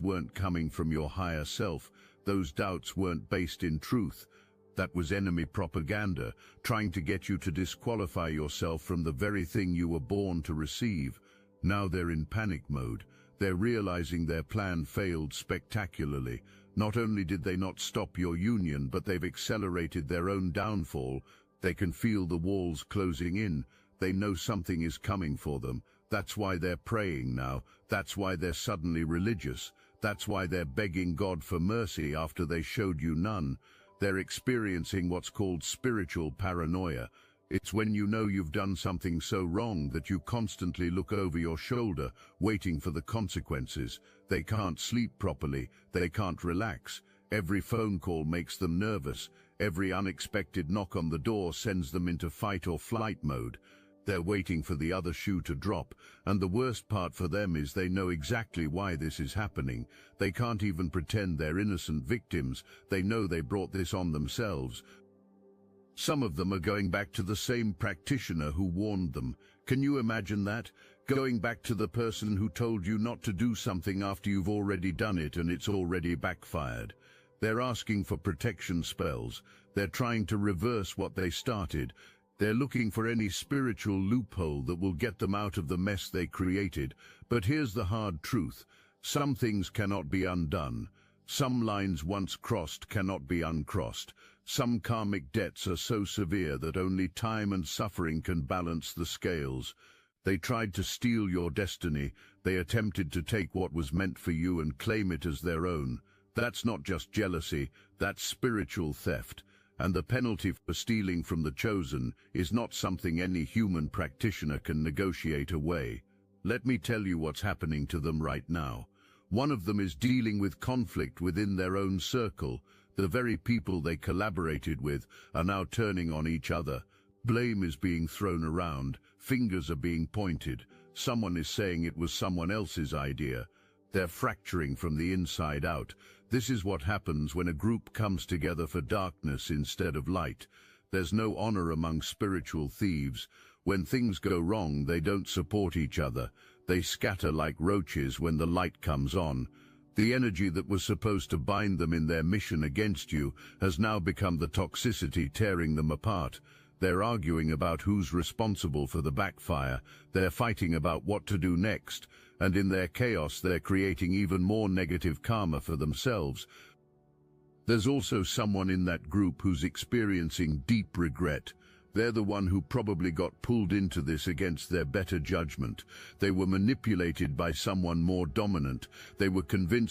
weren't coming from your higher self. Those doubts weren't based in truth. That was enemy propaganda, trying to get you to disqualify yourself from the very thing you were born to receive. Now they're in panic mode. They're realizing their plan failed spectacularly. Not only did they not stop your union, but they've accelerated their own downfall. They can feel the walls closing in. They know something is coming for them. That's why they're praying now. That's why they're suddenly religious. That's why they're begging God for mercy after they showed you none. They're experiencing what's called spiritual paranoia. It's when you know you've done something so wrong that you constantly look over your shoulder, waiting for the consequences. They can't sleep properly. They can't relax. Every phone call makes them nervous. Every unexpected knock on the door sends them into fight or flight mode. They're waiting for the other shoe to drop, and the worst part for them is they know exactly why this is happening. They can't even pretend they're innocent victims. They know they brought this on themselves. Some of them are going back to the same practitioner who warned them. Can you imagine that? Going back to the person who told you not to do something after you've already done it and it's already backfired. They're asking for protection spells. They're trying to reverse what they started. They're looking for any spiritual loophole that will get them out of the mess they created. But here's the hard truth. Some things cannot be undone. Some lines once crossed cannot be uncrossed. Some karmic debts are so severe that only time and suffering can balance the scales. They tried to steal your destiny. They attempted to take what was meant for you and claim it as their own. That's not just jealousy, that's spiritual theft. And the penalty for stealing from the chosen is not something any human practitioner can negotiate away. Let me tell you what's happening to them right now. One of them is dealing with conflict within their own circle. The very people they collaborated with are now turning on each other. Blame is being thrown around. Fingers are being pointed. Someone is saying it was someone else's idea. They're fracturing from the inside out. This is what happens when a group comes together for darkness instead of light. There's no honor among spiritual thieves. When things go wrong, they don't support each other. They scatter like roaches when the light comes on. The energy that was supposed to bind them in their mission against you has now become the toxicity tearing them apart. They're arguing about who's responsible for the backfire. They're fighting about what to do next. And in their chaos, they're creating even more negative karma for themselves. There's also someone in that group who's experiencing deep regret. They're the one who probably got pulled into this against their better judgment. They were manipulated by someone more dominant. They were convinced